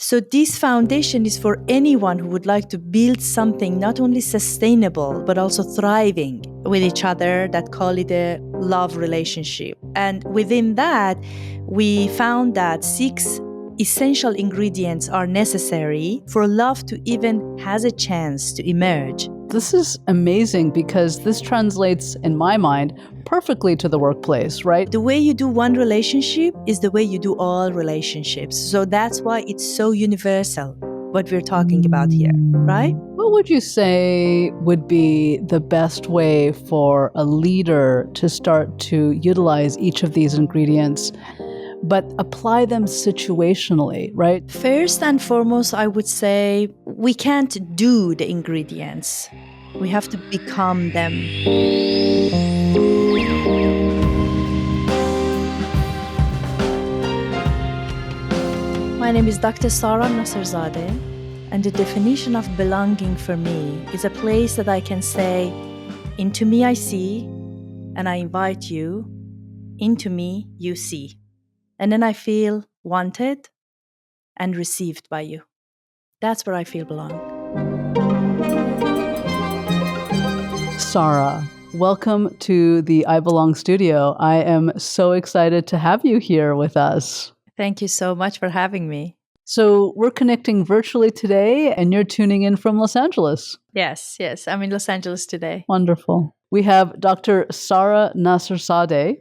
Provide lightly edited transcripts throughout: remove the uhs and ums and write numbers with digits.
So this foundation is for anyone who would like to build something not only sustainable, but also thriving with each other, that call it a love relationship. And within that, we found that 6 essential ingredients are necessary for love to even has a chance to emerge. This is amazing because this translates, in my mind, perfectly to the workplace, right? The way you do one relationship is the way you do all relationships. So that's why it's so universal, what we're talking about here, right? What would you say would be the best way for a leader to start to utilize each of these ingredients, but apply them situationally, right? First and foremost, I would say we can't do the ingredients. We have to become them. My name is Dr. Sara Nasserzadeh, and the definition of belonging for me is a place that I can say, into me I see, and I invite you, into me you see. And then I feel wanted and received by you. That's where I feel belong. Sara, welcome to the I Belong studio. I am so excited to have you here with us. Thank you so much for having me. So we're connecting virtually today, and you're tuning in from Los Angeles. Yes. I'm in Los Angeles today. Wonderful. We have Dr. Sara Nasserzadeh,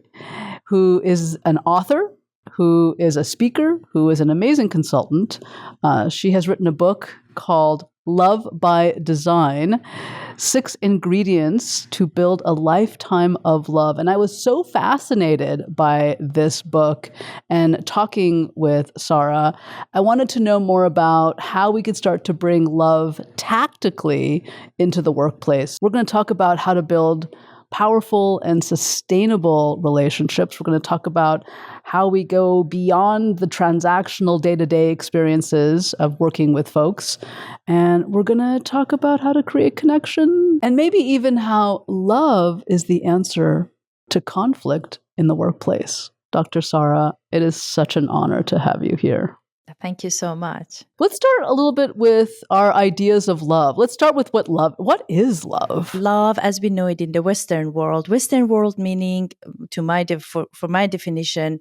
who is an author, who is a speaker, who is an amazing consultant. She has written a book called Love by Design, 6 Ingredients to Build a Lifetime of Love. And I was so fascinated by this book and talking with Sara. I wanted to know more about how we could start to bring love tactically into the workplace. We're going to talk about how to build powerful and sustainable relationships. We're going to talk about how we go beyond the transactional day-to-day experiences of working with folks. And we're going to talk about how to create connection and maybe even how love is the answer to conflict in the workplace. Dr. Sara, it is such an honor to have you here. Thank you so much. Let's start a little bit with our ideas of love. Let's start with what is love? Love, as we know it in the Western world meaning, for my definition,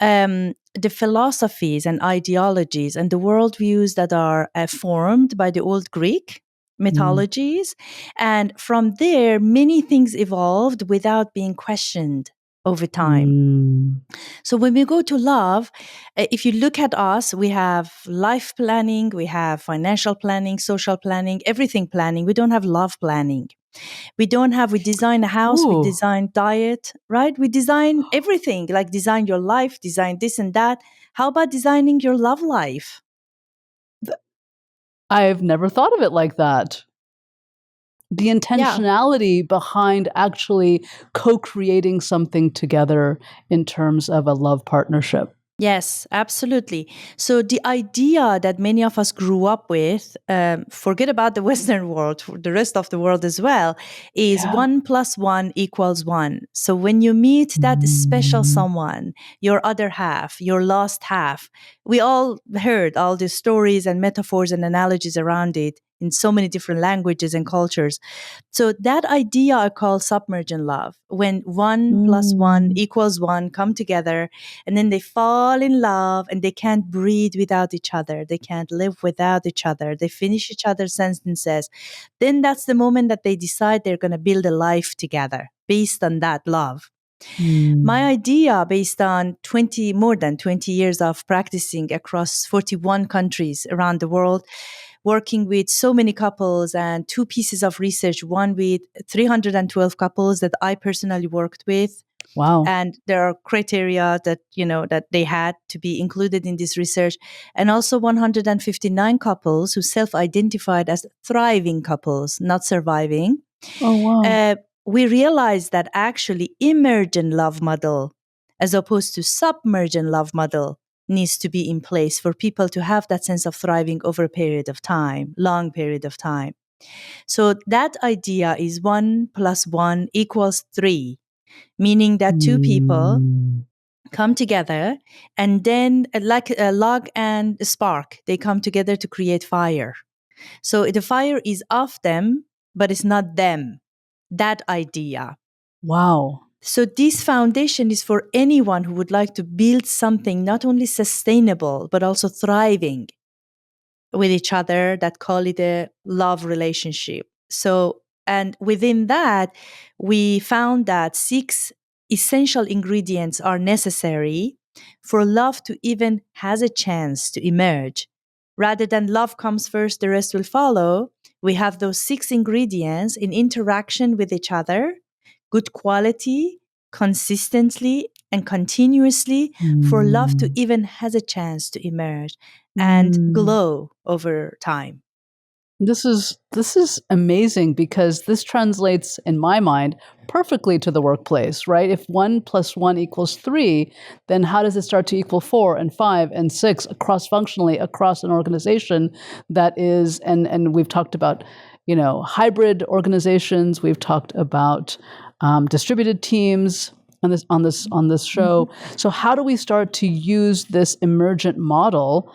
the philosophies and ideologies and the worldviews that are formed by the old Greek mythologies. And from there, many things evolved without being questioned over time. So when we go to love, if you look at us, we have life planning, we have financial planning, social planning, everything planning. We don't have love planning. We design a house, we design diet, right? We design everything, like design your life, design this and that. How about designing your love life? I've never thought of it like that. The intentionality behind actually co-creating something together in terms of a love partnership. Yes, absolutely. So the idea that many of us grew up with, forget about the Western world, for the rest of the world as well, is 1 + 1 = 1. So when you meet that special someone, your other half, your lost half, we all heard all these stories and metaphors and analogies around it in so many different languages and cultures. So that idea I call submergent love, when 1 + 1 = 1 come together and then they fall in love and they can't breathe without each other. They can't live without each other. They finish each other's sentences. Then that's the moment that they decide they're going to build a life together based on that love. My idea, based on more than 20 years of practicing across 41 countries around the world, working with so many couples, and 2 pieces of research, one with 312 couples that I personally worked with. Wow. And there are criteria that, that they had to be included in this research. And also 159 couples who self-identified as thriving couples, not surviving. Oh, wow. We realized that actually emergent love model, as opposed to submergent love model, needs to be in place for people to have that sense of thriving over a period of time, long period of time. So that idea is 1 + 1 = 3, meaning that 2 people come together, and then like a log and a spark, they come together to create fire. So the fire is of them, but it's not them. That idea. Wow. So this foundation is for anyone who would like to build something not only sustainable, but also thriving with each other, that call it a love relationship. So, and within that, we found that 6 essential ingredients are necessary for love to even has a chance to emerge. Rather than love comes first, the rest will follow, we have those 6 ingredients in interaction with each other, good quality, consistently and continuously, for love to Mm. even has a chance to emerge and Mm. glow over time. This is amazing because this translates in my mind perfectly to the workplace, right? If 1 + 1 = 3, then how does it start to equal 4 and 5 and 6 cross functionally across an organization that is, and we've talked about, hybrid organizations. We've talked about distributed teams on this show. So how do we start to use this emergent model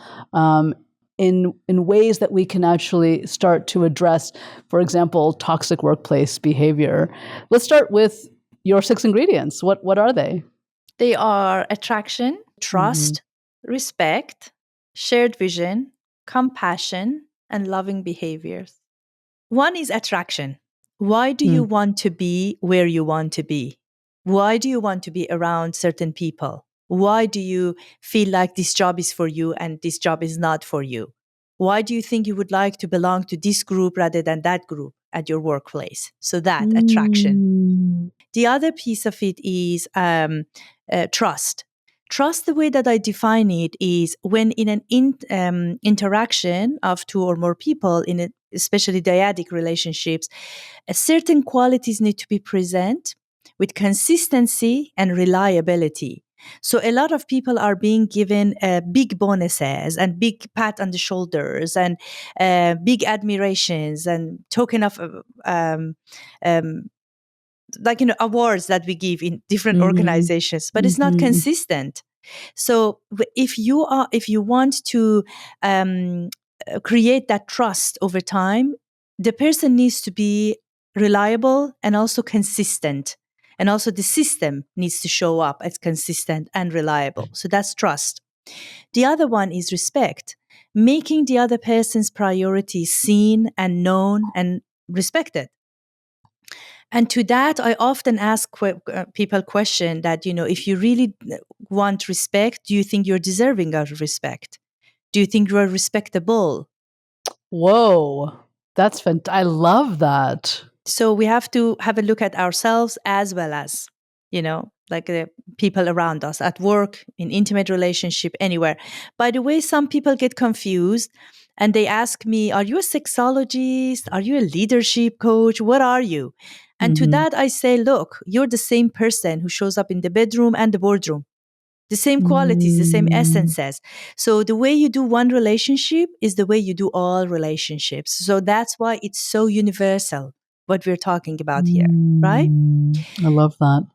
in ways that we can actually start to address, for example, toxic workplace behavior? Let's start with your 6 ingredients. What are they? They are attraction, Mhm. trust, respect, shared vision, compassion, and loving behaviors. One is attraction. Why do you Mm. want to be where you want to be? Why do you want to be around certain people? Why do you feel like this job is for you and this job is not for you? Why do you think you would like to belong to this group rather than that group at your workplace? So that attraction. Mm. The other piece of it is trust. Trust, the way that I define it, is when in an interaction of 2 or more people, especially dyadic relationships, certain qualities need to be present with consistency and reliability. So a lot of people are being given big bonuses and big pat on the shoulders and big admirations and token of um, like awards that we give in different Mhm. organizations, but it's not Mhm. consistent. So if you want to um, create that trust over time, the person needs to be reliable and also consistent, and also the system needs to show up as consistent and reliable. So that's trust. The other one is respect, making the other person's priorities seen and known and respected. And to that, I often ask people question that, if you really want respect, do you think you're deserving of respect? Do you think you're respectable? Whoa. I love that. So we have to have a look at ourselves as well as, like the people around us at work, in intimate relationship, anywhere. By the way, some people get confused and they ask me, are you a sexologist? Are you a leadership coach? What are you? And to Mhm. that, I say, look, you're the same person who shows up in the bedroom and the boardroom. The same qualities, the same Mm. essences. So the way you do one relationship is the way you do all relationships. So that's why it's so universal, what we're talking about here, right? I love that.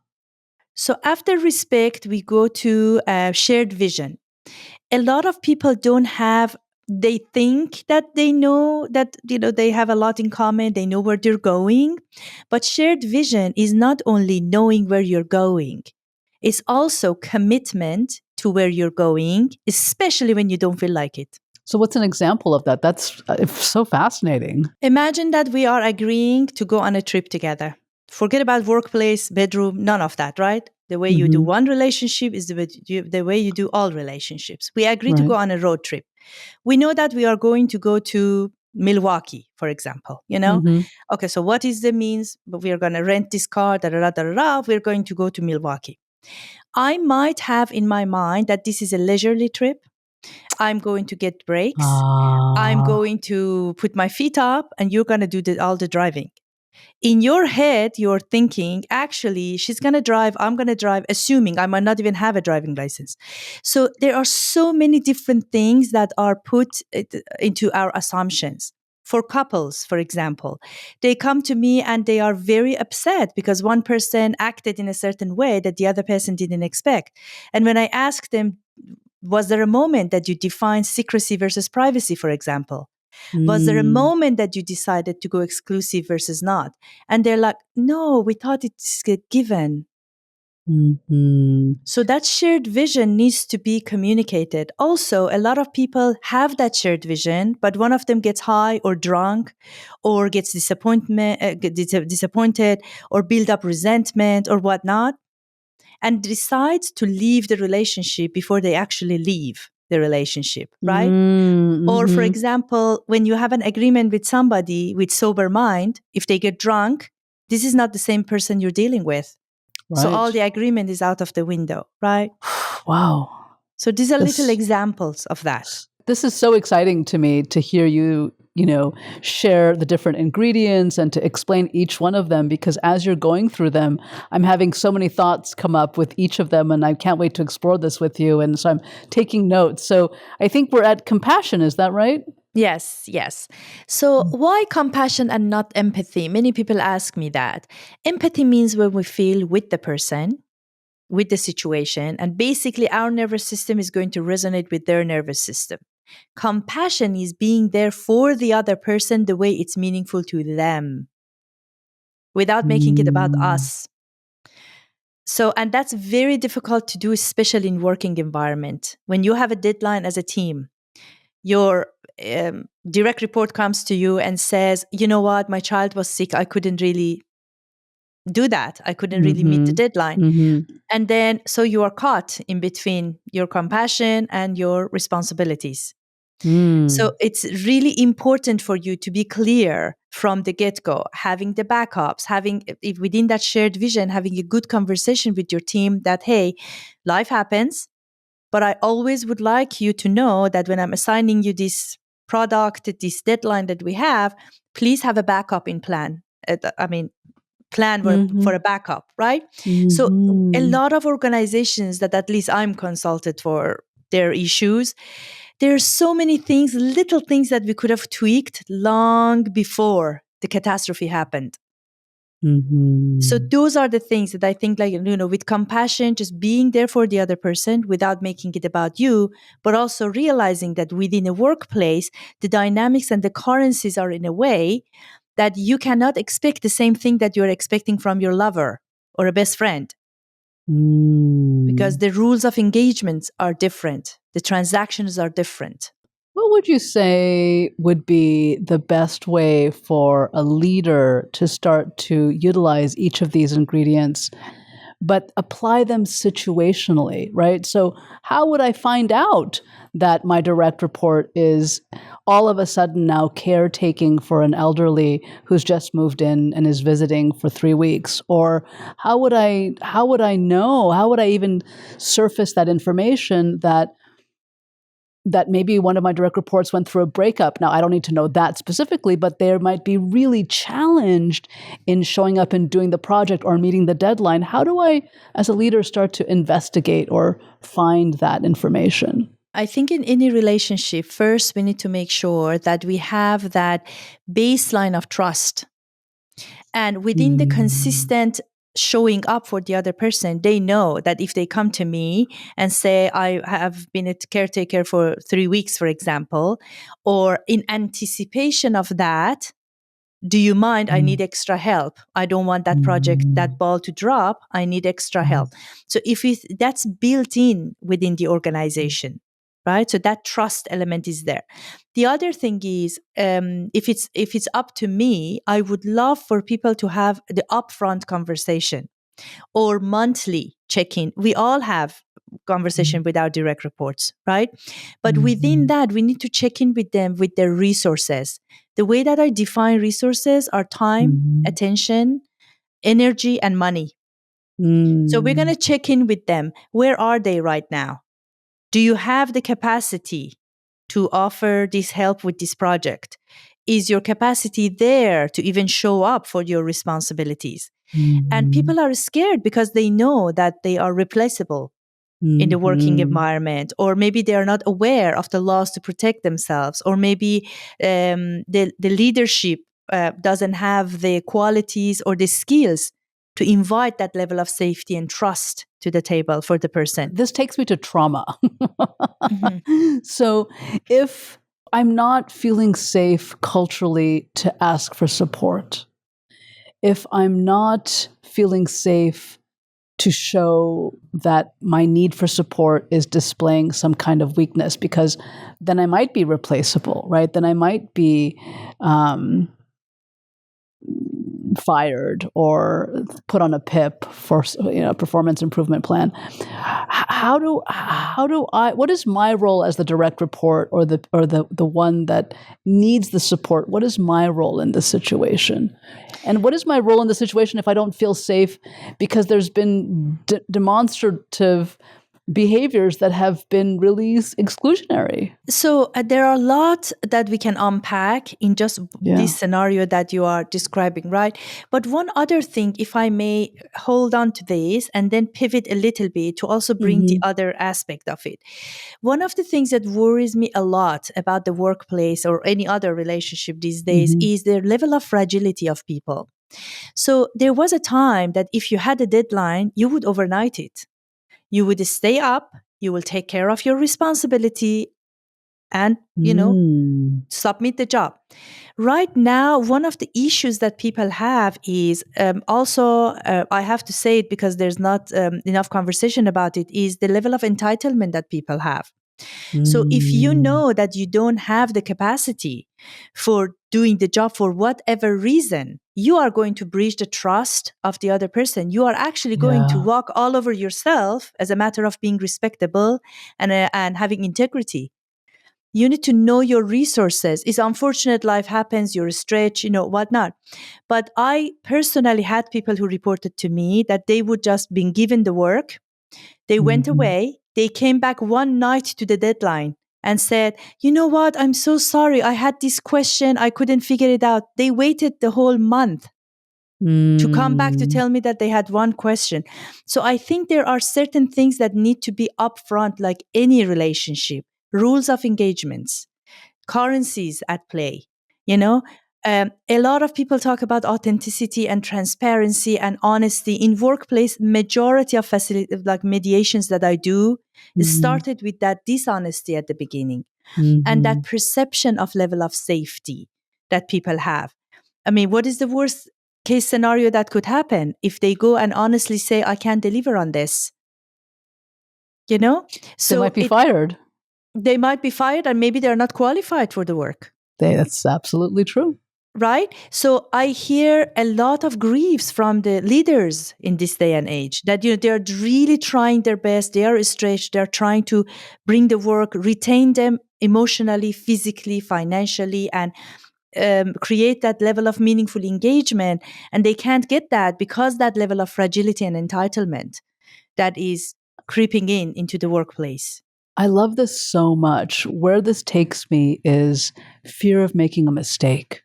So after respect, we go to shared vision. A lot of people don't have, they think that they know that, they have a lot in common, they know where they're going. But shared vision is not only knowing where you're going, it's also commitment to where you're going, especially when you don't feel like it. So what's an example of that? That's so fascinating. Imagine that we are agreeing to go on a trip together. Forget about workplace, bedroom, none of that, right? The way you do Mhm. one relationship is the way you do all relationships. We agree to Right. go on a road trip. We know that we are going to go to Milwaukee, for example. Mhm. Okay, so what is the means? But we are going to rent this car, da, da, da, da, da, da. We're going to go to Milwaukee. I might have in my mind that this is a leisurely trip. I'm going to get breaks. I'm Ah. going to put my feet up and you're going to do all the driving. In your head, you're thinking, actually, she's going to drive, I'm going to drive, assuming I might not even have a driving license. So there are so many different things that are put into our assumptions. For couples, for example, they come to me and they are very upset because one person acted in a certain way that the other person didn't expect. And when I ask them, was there a moment that you defined secrecy versus privacy, for example? Was there a Mm. moment that you decided to go exclusive versus not? And they're like, no, we thought it's a given. Mm-hmm. So that shared vision needs to be communicated. Also, a lot of people have that shared vision, but one of them gets high or drunk or gets disappointed or build up resentment or whatnot and decides to leave the relationship before they actually leave the relationship, right? Mm-hmm. Or for example, when you have an agreement with somebody with sober mind, if they get drunk, this is not the same person you're dealing with. So all Right. the agreement is out of the window, right? Wow. So these are little This examples of that. this is so exciting to me to hear you, share the different ingredients and to explain each one of them, because as you're going through them, I'm having so many thoughts come up with each of them, and I can't wait to explore this with you. And so I'm taking notes. So I think we're at compassion. Is that right? Yes, yes. So why compassion and not empathy? Many people ask me that. Empathy means when we feel with the person, with the situation, and basically our nervous system is going to resonate with their nervous system. Compassion is being there for the other person the way it's meaningful to them without making it about Mm. us. So, and that's very difficult to do, especially in working environment. When you have a deadline as a team, your direct report comes to you and says, you know what, my child was sick. I couldn't really do that. I couldn't really meet the Mm-hmm. deadline. Mm-hmm. And then, so you are caught in between your compassion and your responsibilities. Mm. So it's really important for you to be clear from the get-go, having the backups, having within that shared vision, having a good conversation with your team that, hey, life happens, but I always would like you to know that when I'm assigning you this product, this deadline that we have, please have a backup in plan. Plan Mm-hmm. for a backup, right? So a Mm-hmm. lot of organizations that at least I'm consulted for their issues, there are so many things, little things that we could have tweaked long before the catastrophe happened. So Mm-hmm. those are the things that I think, like, with compassion, just being there for the other person without making it about you, but also realizing that within a workplace, the dynamics and the currencies are in a way that you cannot expect the same thing that you're expecting from your lover or a best friend, because Mm. the rules of engagements are different. The transactions are different. What would you say would be the best way for a leader to start to utilize each of these ingredients, but apply them situationally, right? So, how would I find out that my direct report is all of a sudden now caretaking for an elderly who's just moved in and is visiting for 3 weeks? Or how would I know? How would I even surface that information that maybe one of my direct reports went through a breakup? Now, I don't need to know that specifically, but they might be really challenged in showing up and doing the project or meeting the deadline. How do I, as a leader, start to investigate or find that information? I think in any relationship, first we need to make sure that we have that baseline of trust. And within the Mm. consistent showing up for the other person, they know that if they come to me and say, I have been a caretaker for 3 weeks, for example, or in anticipation of that, do you mind? I need extra help. I don't want that project, that ball to drop. I need extra help. So that's built in within the organization, right? So that trust element is there. The other thing is, if it's up to me, I would love for people to have the upfront conversation or monthly check-in. We all have conversation with our direct reports, right? But within that, we need to check in with them with their resources. The way that I define resources are time, attention, energy, and money. So we're going to check in with them. Where are they right now? Do you have the capacity to offer this help with this project? Is your capacity there to even show up for your responsibilities? And people are scared because they know that they are replaceable. in the working Mm-hmm. environment, or maybe they are not aware of the laws to protect themselves, or maybe the leadership doesn't have the qualities or the skills to invite that level of safety and trust to the table for the person. This takes me to trauma. Mm-hmm. So if I'm not feeling safe culturally to ask for support, if I'm not feeling safe to show that my need for support is displaying some kind of weakness, because then I might be replaceable, right? Then I might be fired or put on a PIP for performance improvement plan. How do I? What is my role as the direct report or the one that needs the support? What is my role in this situation? And what is my role in the situation if I don't feel safe because there's been demonstrative behaviors that have been really exclusionary? So there are a lot that we can unpack in just this scenario that you are describing, right? But one other thing, if I may hold on to this and then pivot a little bit to also bring the other aspect of it. One of the things that worries me a lot about the workplace or any other relationship these days is the level of fragility of people. So there was a time that if you had a deadline, you would overnight it. You would stay up, you will take care of your responsibility and, submit the job. Right now, one of the issues that people have is also, I have to say it because there's not enough conversation about it, is the level of entitlement that people have. So if you know that you don't have the capacity for doing the job for whatever reason, you are going to breach the trust of the other person. You are actually going to walk all over yourself as a matter of being respectable and having integrity. You need to know your resources. It's unfortunate life happens, you're stretched, whatnot. But I personally had people who reported to me that they would just been given the work. They went away. They came back one night to the deadline and said, you know what? I'm so sorry. I had this question. I couldn't figure it out. They waited the whole month to come back to tell me that they had one question. So I think there are certain things that need to be upfront, like any relationship, rules of engagements, currencies at play. A lot of people talk about authenticity and transparency and honesty in workplace. Majority of like mediations that I do started with that dishonesty at the beginning and that perception of level of safety that people have. I mean, what is the worst case scenario that could happen if they go and honestly say, I can't deliver on this? So they might be fired. They might be fired and maybe they're not qualified for the work. That's absolutely true. Right? So I hear a lot of griefs from the leaders in this day and age that they're really trying their best. They are stretched. They're trying to bring the work, retain them emotionally, physically, financially, and create that level of meaningful engagement. And they can't get that because that level of fragility and entitlement that is creeping into the workplace. I love this so much. Where this takes me is fear of making a mistake.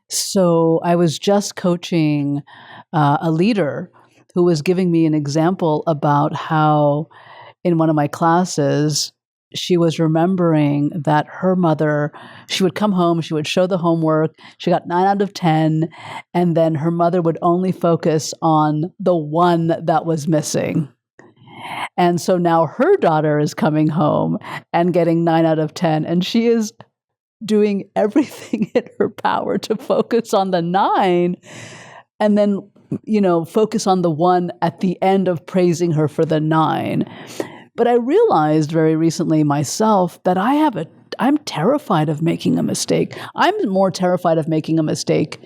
So I was just coaching a leader who was giving me an example about how in one of my classes, she was remembering that her mother, she would come home, she would show the homework, she got 9 out of 10, and then her mother would only focus on the one that was missing. And so now her daughter is coming home and getting 9 out of 10, and she is doing everything in her power to focus on the 9 and then, focus on the 1 at the end of praising her for the 9. But I realized very recently myself that I'm terrified of making a mistake. I'm more terrified of making a mistake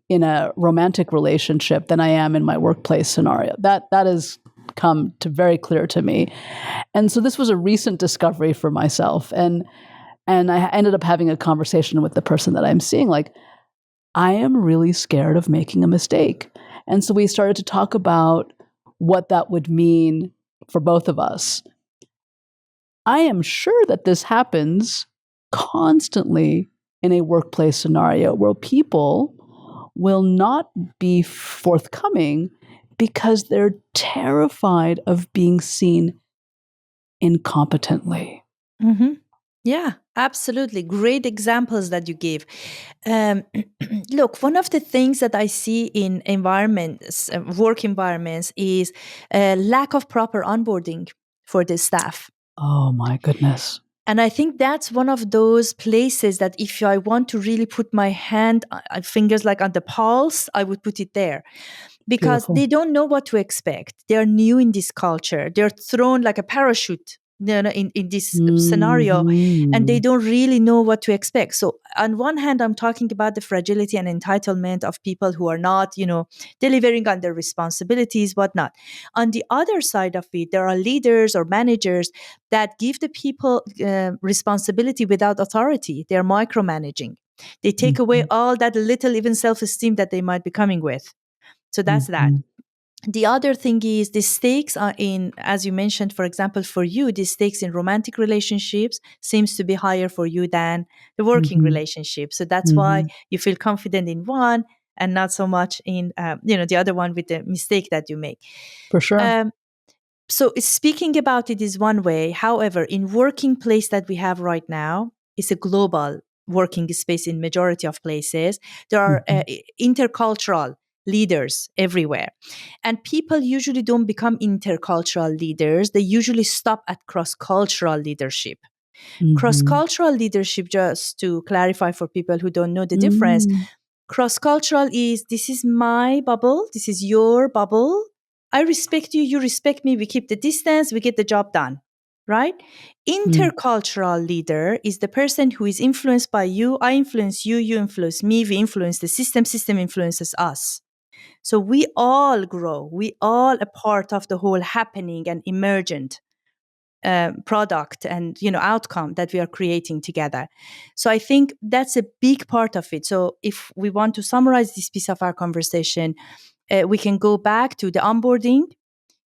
in a romantic relationship than I am in my workplace scenario. That has come to very clear to me. And so this was a recent discovery for myself. And I ended up having a conversation with the person that I'm seeing, like, I am really scared of making a mistake. And so we started to talk about what that would mean for both of us. I am sure that this happens constantly in a workplace scenario where people will not be forthcoming because they're terrified of being seen incompetently. Mm-hmm. Yeah, absolutely. Great examples that you gave. Look, one of the things that I see in environments, work environments, is a lack of proper onboarding for the staff. Oh my goodness. And I think that's one of those places that if I want to really put my fingers like on the pulse, I would put it there. Because Beautiful. they don't know what to expect. They're new in this culture. They're thrown like a parachute, in this scenario, and they Mm-hmm. don't really know what to expect. So on one hand, I'm talking about the fragility and entitlement of people who are not, delivering on their responsibilities, whatnot. On the other side of it, there are leaders or managers that give the people responsibility without authority. They're micromanaging. They take away Mm-hmm. all that little even self-esteem that they might be coming with. So that's that. Mm-hmm. The other thing is the stakes are in, as you mentioned, for example, for you, the stakes in romantic relationships seems to be higher for you than the working Mm-hmm. relationship. So that's Mm-hmm. why you feel confident in one and not so much in, the other one with the mistake that you make. For sure. So speaking about it is one way. However, in working place that we have right now, it's a global working space in majority of places. There are Mm-hmm. intercultural leaders everywhere. And people usually don't become intercultural leaders. They usually stop at cross-cultural leadership. Mm-hmm. Cross-cultural leadership, just to clarify for people who don't know the difference, Mm. cross-cultural is this is my bubble, this is your bubble. I respect you, you respect me, we keep the distance, we get the job done, right? Mm. Intercultural leader is the person who is influenced by you, I influence you, you influence me, we influence the system influences us. So we all grow, we all a part of the whole happening and emergent product and outcome that we are creating together. So I think that's a big part of it. So if we want to summarize this piece of our conversation, we can go back to the onboarding,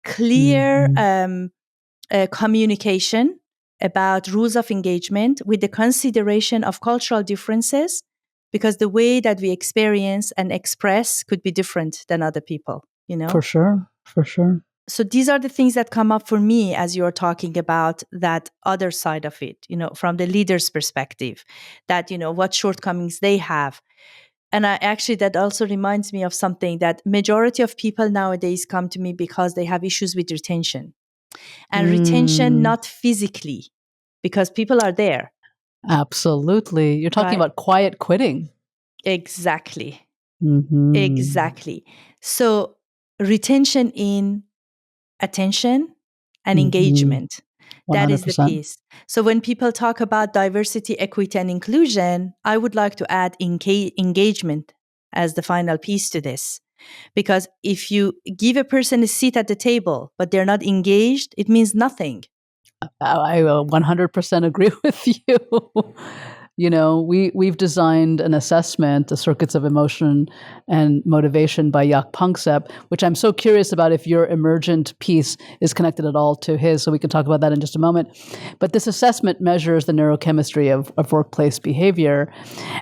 clear Mm-hmm. communication about rules of engagement with the consideration of cultural differences, because the way that we experience and express could be different than other people. For sure. For sure. So these are the things that come up for me as you're talking about that other side of it, from the leader's perspective, that, what shortcomings they have. And that also reminds me of something that majority of people nowadays come to me because they have issues with retention, and retention, Mm. not physically, because people are there, Absolutely. You're talking right? about quiet quitting. Exactly. Mm-hmm. Exactly. So retention in attention and Mm-hmm. engagement. That is the 100%. piece. So when people talk about diversity, equity, and inclusion, I would like to add engagement as the final piece to this. Because if you give a person a seat at the table, but they're not engaged, it means nothing. I 100% agree with you. We've designed an assessment, the circuits of emotion and motivation by Jaak Panksepp, which I'm so curious about if your emergent piece is connected at all to his, so we can talk about that in just a moment. But this assessment measures the neurochemistry of workplace behavior.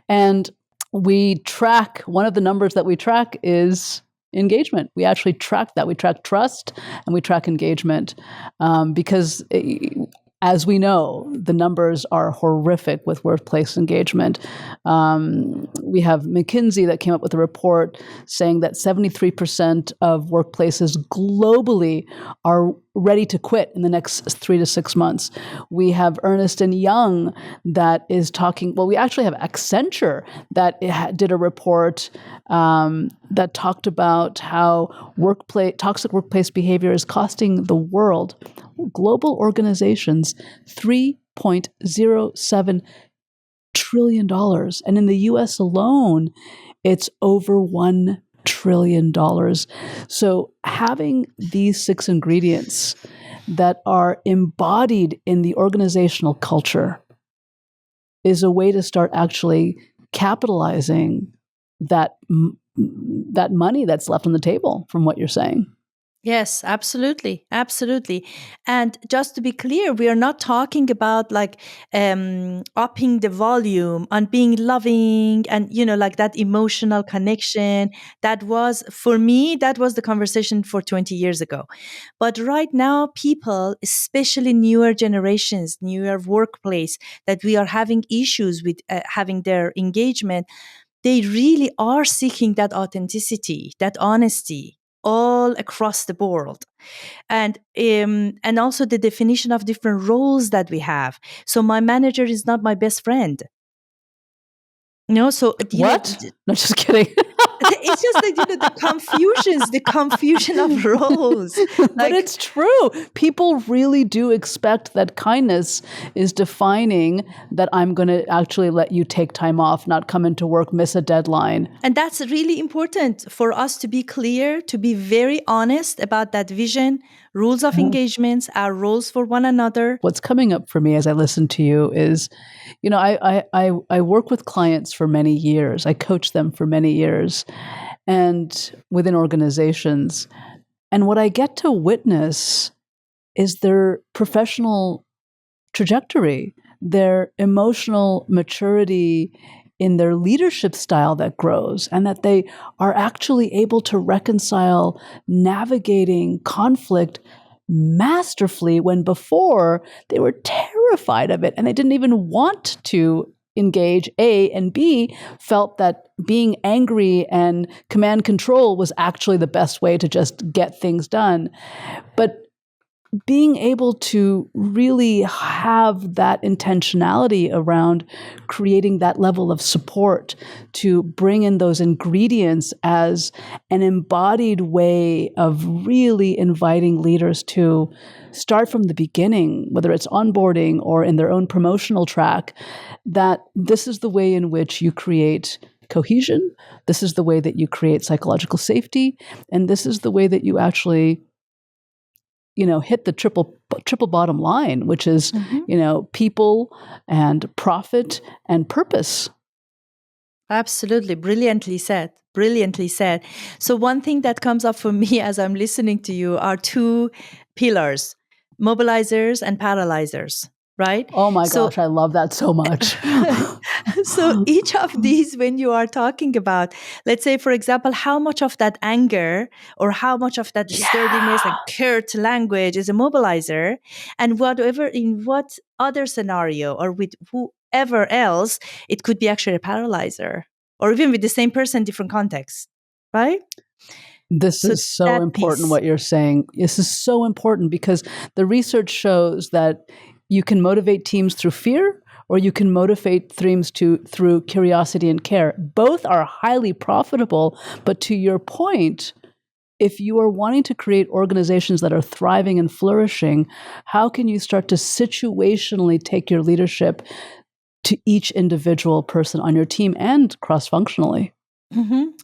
And one of the numbers that we track is engagement. We actually track that. We track trust and we track engagement because as we know, the numbers are horrific with workplace engagement. We have McKinsey that came up with a report saying that 73% of workplaces globally are ready to quit in the next 3 to 6 months. We have Ernst & Young that is talking, we actually have Accenture that did a report that talked about how toxic workplace behavior is costing the world, global organizations, $3.07 trillion. And in the US alone, it's over $1 trillion. So having these 6 ingredients that are embodied in the organizational culture is a way to start actually capitalizing that money that's left on the table, from what you're saying. Yes, absolutely. Absolutely. And just to be clear, we are not talking about like upping the volume and being loving and, like that emotional connection. That was, for me, that was the conversation for 20 years ago. But right now, people, especially newer generations, newer workplace, that we are having issues with having their engagement, they really are seeking that authenticity, that honesty all across the board. And also the definition of different roles that we have. So my manager is not my best friend. So What? No, just kidding. it's just that the confusion of roles. But Like, it's true. People really do expect that kindness is defining that I'm going to actually let you take time off, not come into work, miss a deadline. and that's really important for us to be clear, to be very honest about that vision, rules of engagements, our roles for one another. What's coming up for me as I listen to you is, I work with clients for many years. I coach them for many years and within organizations. And what I get to witness is their professional trajectory, their emotional maturity in their leadership style that grows, and that they are actually able to reconcile navigating conflict masterfully when before they were terrified of it and they didn't even want to engage. A and B felt that being angry and command control was actually the best way to just get things done. But being able to really have that intentionality around creating that level of support to bring in those ingredients as an embodied way of really inviting leaders to start from the beginning, whether it's onboarding or in their own promotional track, that this is the way in which you create cohesion. This is the way that you create psychological safety. And this is the way that you actually hit the triple bottom line, which is, people and profit and purpose. Absolutely. Brilliantly said. Brilliantly said. So, one thing that comes up for me as I'm listening to you are two pillars: mobilizers and paralyzers, right? Oh my So, gosh, I love that so much. so each of these, when you are talking about, let's say, for example, how much of that anger or how much of that sturdiness and curt language is a mobilizer, and whatever in what other scenario or with whoever else, it could be actually a paralyzer, or even with the same person, different context, right? This So is so that important piece. what you're saying. This is so important because the research shows that you can motivate teams through fear or you can motivate teams through curiosity and care. Both are highly profitable, but to your point, if you are wanting to create organizations that are thriving and flourishing, how can you start to situationally take your leadership to each individual person on your team and cross-functionally?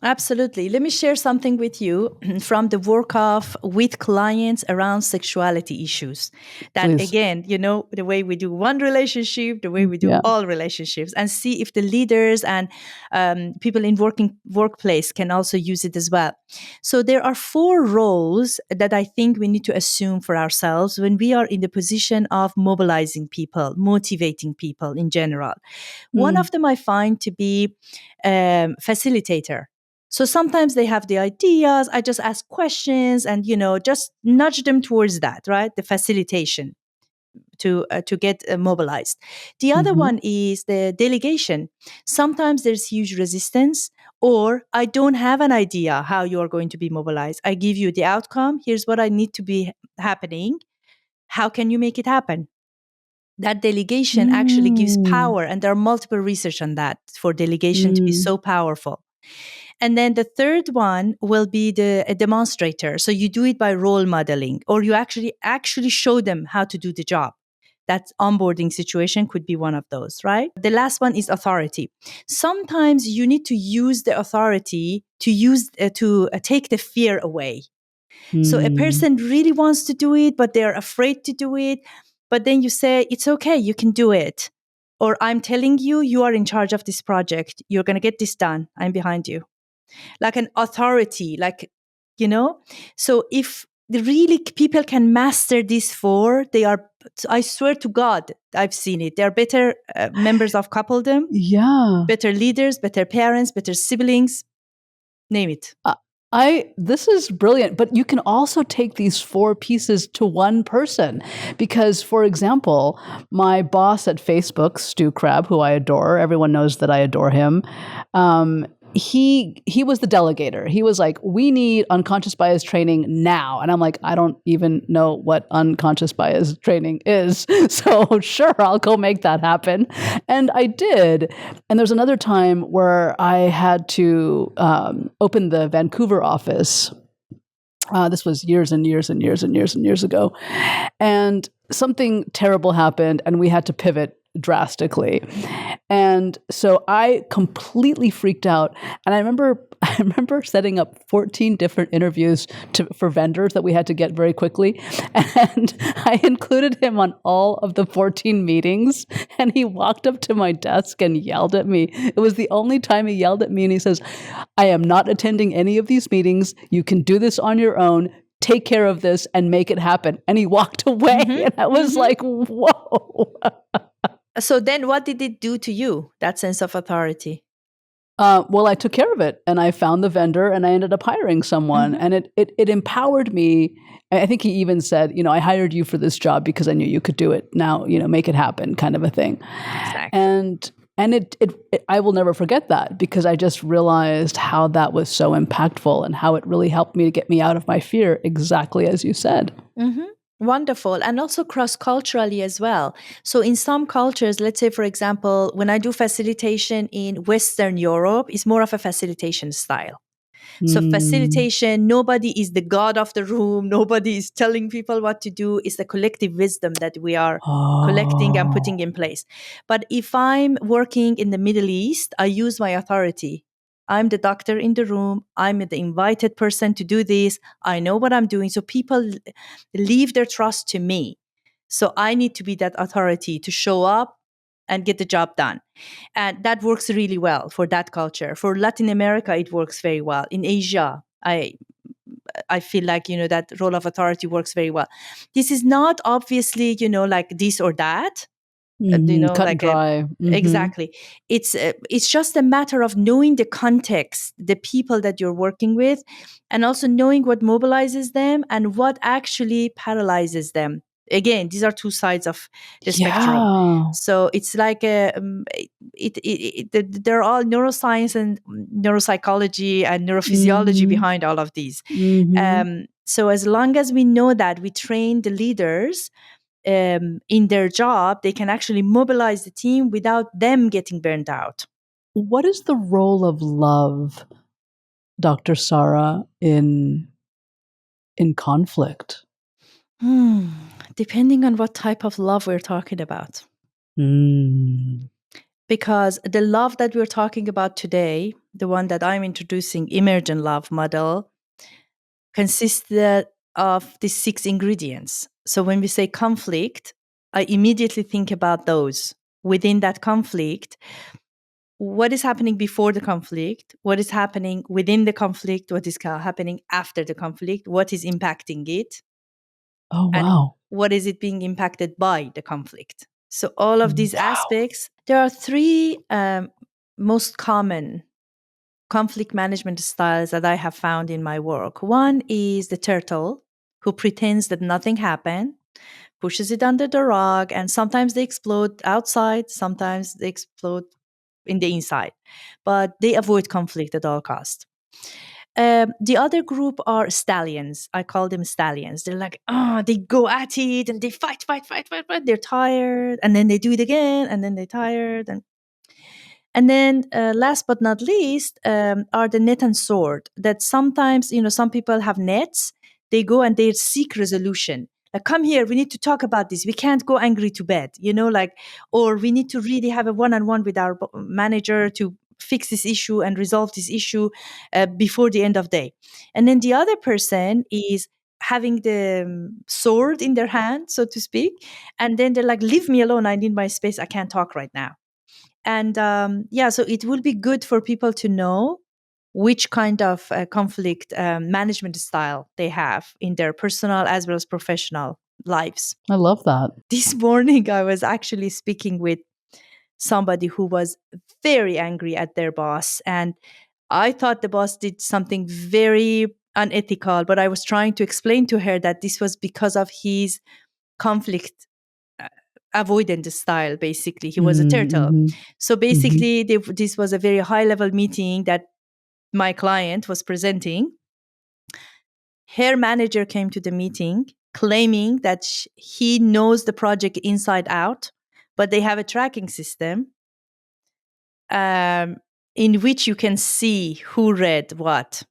Absolutely. Let me share something with you from the work of with clients around sexuality issues. That Please. again, the way we do one relationship, the way we do Yeah. all relationships, and see if the leaders and people in workplace can also use it as well. So there are four roles that I think we need to assume for ourselves when we are in the position of mobilizing people, motivating people in general. One Mm. of them I find to be facilitator. So sometimes they have the ideas. I just ask questions and just nudge them towards that, right? The facilitation to get mobilized. The other Mm-hmm. one is the delegation. Sometimes there's huge resistance, or I don't have an idea how you are going to be mobilized. I give you the outcome. Here's what I need to be happening. How can you make it happen? That delegation actually gives Mm. power, and there are multiple research on that for delegation to be Mm. so powerful. And then the third one will be a demonstrator. So you do it by role modeling, or you actually show them how to do the job. That onboarding situation could be one of those, right? The last one is authority. Sometimes you need to use the authority to take the fear away. So a Mm. person really wants to do it, but they're afraid to do it. But then you say, it's okay, you can do it. Or I'm telling you, you are in charge of this project. You're going to get this done. I'm behind you. Like an authority, like, so if really people can master these four. They are, I swear to God, I've seen it. They are better members of coupledom, Yeah. better leaders, better parents, better siblings, name it. This is brilliant, but you can also take these four pieces to one person because, for example, my boss at Facebook, Stu Crab, who I adore, everyone knows that I adore him. He was the delegator. He was like, we need unconscious bias training now. And I'm like, I don't even know what unconscious bias training is. So sure, I'll go make that happen. And I did. And there's another time where I had to open the Vancouver office. This was years and years and years and years and years ago. And something terrible happened and we had to pivot drastically. And so I completely freaked out. And I remember setting up 14 different interviews for vendors that we had to get very quickly. And I included him on all of the 14 meetings. And he walked up to my desk and yelled at me. It was the only time he yelled at me. And he says, I am not attending any of these meetings. You can do this on your own. Take care of this and make it happen. And he walked away. And I was like, whoa. So then what did it do to you, that sense of authority? Well, I took care of it and I found the vendor and I ended up hiring someone and it empowered me. I think he even said, I hired you for this job because I knew you could do it. Now, make it happen kind of a thing. Exactly. And I will never forget that because I just realized how that was so impactful and how it really helped me to get me out of my fear, exactly as you said. Mm-hmm. Wonderful. And also cross-culturally as well. So in some cultures, let's say, for example, when I do facilitation in Western Europe, it's more of a facilitation style. So facilitation, nobody is the god of the room. Nobody is telling people what to do. It's the collective wisdom that we are collecting and putting in place. But if I'm working in the Middle East, I use my authority. I'm the doctor in the room. I'm the invited person to do this. I know what I'm doing. So people leave their trust to me. So I need to be that authority to show up and get the job done. And that works really well for that culture. For Latin America, it works very well. In Asia, I feel like, that role of authority works very well. This is not obviously, like this or that. Cut and Like dry. Exactly. It's just a matter of knowing the context, the people that you're working with, and also knowing what mobilizes them and what actually paralyzes them. Again, these are two sides of the spectrum. So it's like they're all neuroscience and neuropsychology and neurophysiology behind all of these. So as long as we know that, we train the leaders in their job, they can actually mobilize the team without them getting burned out. What is the role of love, Dr. Sara, in conflict? Depending on what type of love we're talking about. Because the love that we're talking about today, the one that I'm introducing, emergent love model, consists of these 6 ingredients. So when we say conflict, I immediately think about those. Within that conflict, what is happening before the conflict? What is happening within the conflict? What is happening after the conflict? What is impacting it? Oh, wow. And what is it being impacted by the conflict? So all of these aspects, there are 3 most common conflict management styles that I have found in my work. One is the turtle, who pretends that nothing happened, pushes it under the rug, and sometimes they explode outside, sometimes they explode in the inside, but they avoid conflict at all costs. The other group are stallions. I call them stallions. They're like, they go at it and they fight. They're tired, and then they do it again, and then they're tired. And then last but not least are the net and sword, that sometimes, some people have nets. They go and they seek resolution. Like, come here, we need to talk about this. We can't go angry to bed, or we need to really have a one-on-one with our manager to fix this issue and resolve this issue before the end of day. And then the other person is having the sword in their hand, so to speak. And then they're like, leave me alone. I need my space. I can't talk right now. And so it will be good for people to know which kind of conflict management style they have in their personal as well as professional lives. I love that. This morning, I was actually speaking with somebody who was very angry at their boss. And I thought the boss did something very unethical, but I was trying to explain to her that this was because of his conflict avoidant style. Basically, he was a turtle. Mm-hmm. So Mm-hmm. basically, this was a very high level meeting that my client was presenting. Her manager came to the meeting claiming that he knows the project inside out, but they have a tracking system in which you can see who read what.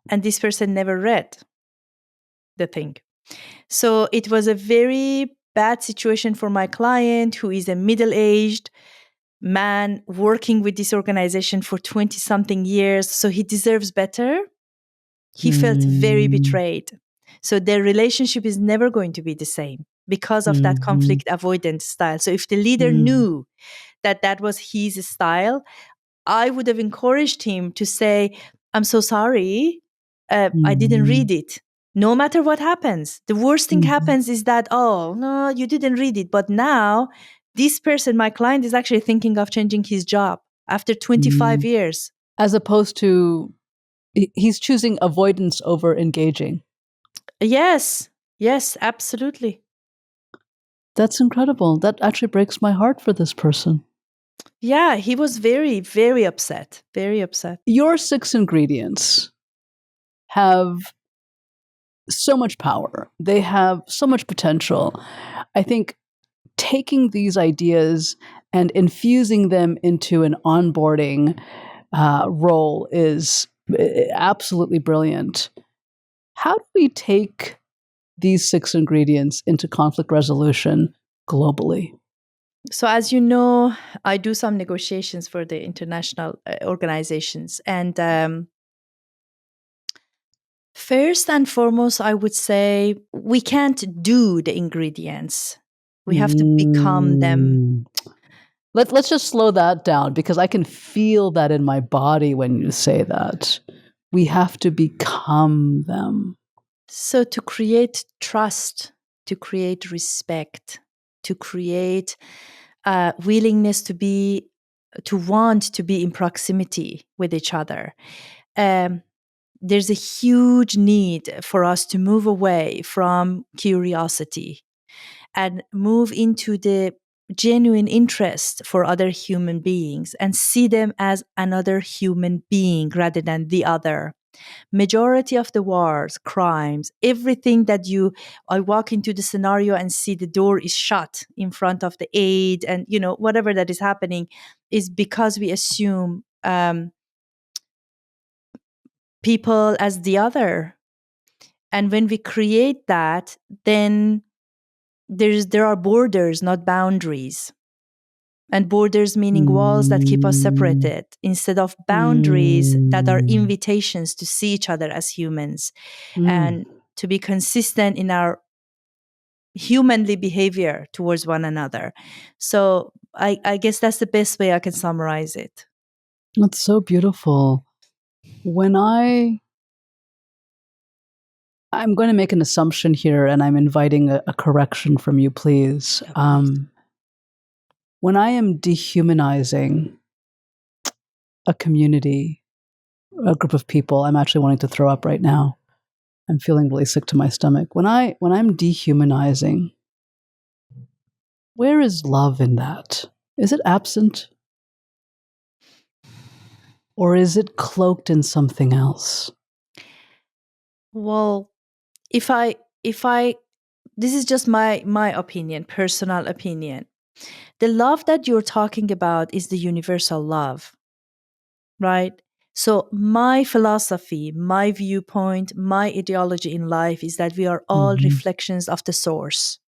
And this person never read the thing. So it was a very bad situation for my client, who is a middle aged man working with this organization for 20 something years. So he deserves better. He felt very betrayed. So their relationship is never going to be the same because of that Mm-hmm. conflict avoidant style. So if the leader Mm-hmm. knew that that was his style, I would have encouraged him to say, I'm so sorry, I didn't Mm-hmm. read it. No matter what happens, the worst thing Mm-hmm. happens is that, oh, no, you didn't read it. But now this person, my client, is actually thinking of changing his job after 25 years. As opposed to he's choosing avoidance over engaging. Yes, yes, absolutely. That's incredible. That actually breaks my heart for this person. Yeah, he was very, very upset, very upset. Your 6 ingredients have so much power. They have so much potential. I think taking these ideas and infusing them into an onboarding role is absolutely brilliant. How do we take these 6 ingredients into conflict resolution globally? So, as you know, I do some negotiations for the international organizations. And first and foremost, I would say we can't do the ingredients, we have to become them. Mm. Let's just slow that down because I can feel that in my body when you say that. We have to become them. So, to create trust, to create respect, to create willingness to want to be in proximity with each other. There's a huge need for us to move away from curiosity and move into the genuine interest for other human beings and see them as another human being rather than the other. Majority of the wars, crimes, everything that I walk into the scenario and see the door is shut in front of the aid, and whatever that is happening is because we assume people as the other. And when we create that, then there are borders, not boundaries. And borders meaning walls that keep us Mm. separated instead of boundaries that are Mm. invitations to see each other as humans Mm. and to be consistent in our humanly behavior towards one another. So I guess that's the best way I can summarize it. That's so beautiful. When I'm going to make an assumption here and I'm inviting a correction from you, please. Yeah, please. When I am dehumanizing a community, a group of people, I'm actually wanting to throw up right now. I'm feeling really sick to my stomach. When I'm dehumanizing, where is love in that? Is it absent? Or is it cloaked in something else? Well, if I this is just my opinion, personal opinion. The love that you're talking about is the universal love, right? So my philosophy, my viewpoint, my ideology in life is that we are all Mm-hmm. reflections of the source.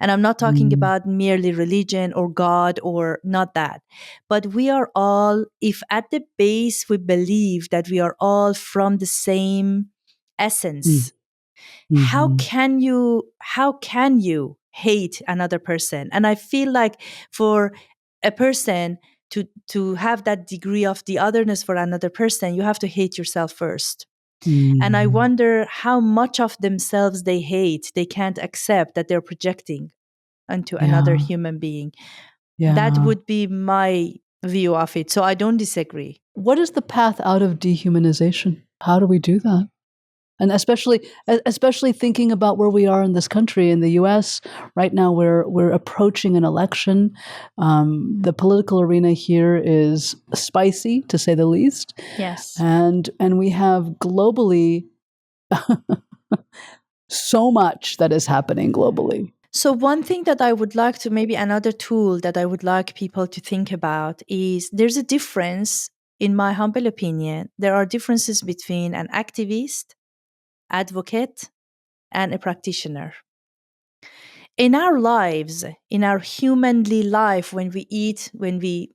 And I'm not talking Mm-hmm. about merely religion or God or not that. But we are all, if at the base we believe that we are all from the same essence, Mm-hmm. how can you hate another person? And I feel like for a person to have that degree of the otherness for another person, you have to hate yourself first. And I Mm. wonder how much of themselves they hate, they can't accept that they're projecting onto another Yeah. human being. That Yeah. would be my view of it. So I don't disagree. What is the path out of dehumanization? How do we do that? And especially thinking about where we are in this country, in the U.S. right now, we're approaching an election. The political arena here is spicy, to say the least, Yes. and we have globally so much that is happening globally. So, one thing that I would like to, maybe another tool that I would like people to think about is there's a difference, in my humble opinion, there are differences between an activist, advocate, and a practitioner. In our lives, in our humanly life, when we eat, when we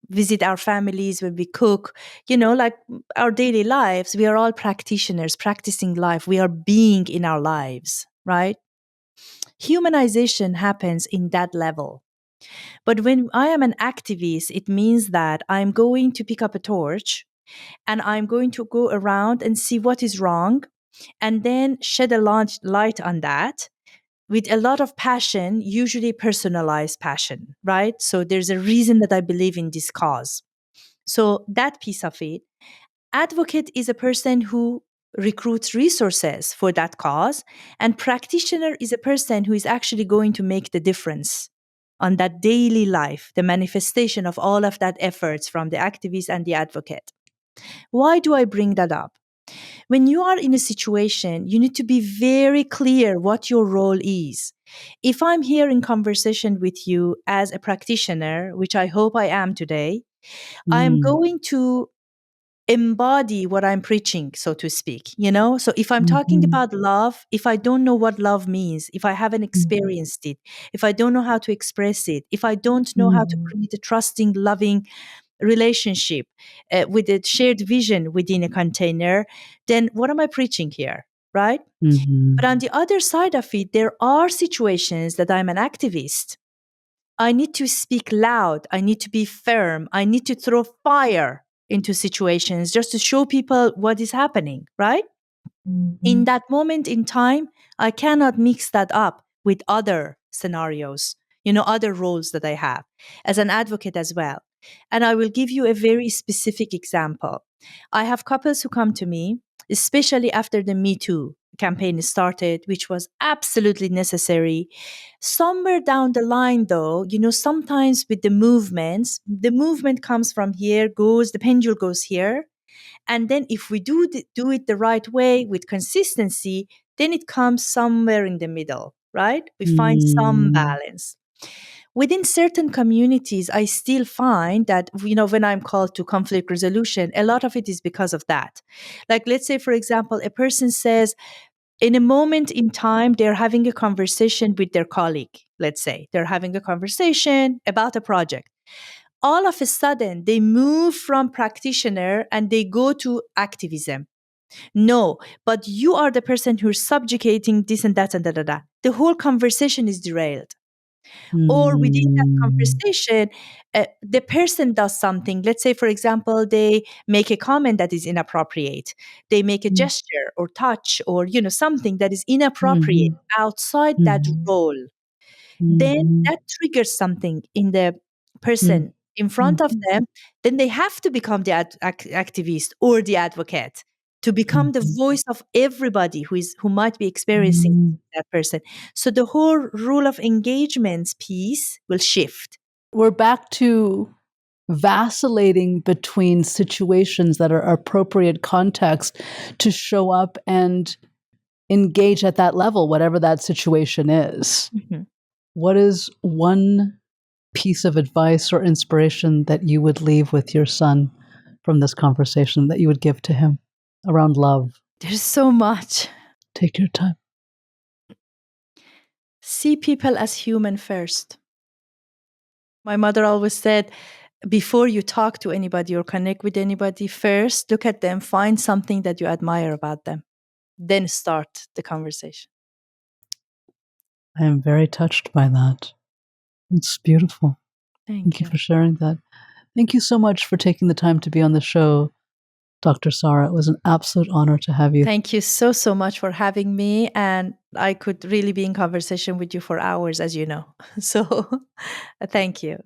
visit our families, when we cook, like our daily lives, we are all practitioners, practicing life. We are being in our lives, right? Humanization happens in that level. But when I am an activist, it means that I'm going to pick up a torch and I'm going to go around and see what is wrong and then shed a light on that with a lot of passion, usually personalized passion, right? So there's a reason that I believe in this cause. So that piece of it. Advocate is a person who recruits resources for that cause, and practitioner is a person who is actually going to make the difference on that daily life, the manifestation of all of that efforts from the activist and the advocate. Why do I bring that up? When you are in a situation, you need to be very clear what your role is. If I'm here in conversation with you as a practitioner, which I hope I am today, I'm Mm. going to embody what I'm preaching, so to speak. So if I'm talking Mhm. about love, if I don't know what love means, if I haven't Mhm. experienced it, if I don't know how to express it, if I don't know how to Mhm. create a trusting, loving relationship with a shared vision within a container, then what am I preaching here? Right? But Mhm. on the other side of it, there are situations that I'm an activist. I need to speak loud. I need to be firm. I need to throw fire into situations just to show people what is happening, right? In Mhm. that moment in time, I cannot mix that up with other scenarios, other roles that I have as an advocate as well. And I will give you a very specific example. I have couples who come to me, especially after the Me Too campaign started, which was absolutely necessary. Somewhere down the line, though, sometimes with the movement comes from here, the pendulum goes here, and then if we do it the right way with consistency, then it comes somewhere in the middle, right? We find some Mm. balance. Within certain communities, I still find that, when I'm called to conflict resolution, a lot of it is because of that. Like, let's say, for example, a person says, in a moment in time, they're having a conversation with their colleague. Let's say they're having a conversation about a project. All of a sudden, they move from practitioner and they go to activism. No, but you are the person who's subjugating this and that and da da da. The whole conversation is derailed. Or within that Mm. conversation, the person does something. Let's say, for example, they make a comment that is inappropriate. They make a gesture or touch or something that is inappropriate Mhm. outside that Mhm. role. Then Mhm. that triggers something in the Mhm. person in front of Mhm. them. Then they have to become the activist or the advocate to become the Mhm. voice of everybody who might be experiencing Mhm. that person. So the whole rule of engagements piece will shift. We're back to vacillating between situations that are appropriate context to show up and engage at that level, whatever that situation is. Mhm. What is one piece of advice or inspiration that you would leave with your son from this conversation that you would give to him around love? There's so much. Take your time. See people as human first. My mother always said, before you talk to anybody or connect with anybody, first look at them, find something that you admire about them, then start the conversation. I am very touched by that. It's beautiful. Thank Thank you you. for sharing that. Thank you so much for taking the time to be on the show, Dr. Sara. It was an absolute honor to have you. Thank you so, so much for having me. And I could really be in conversation with you for hours, as you know. So thank you.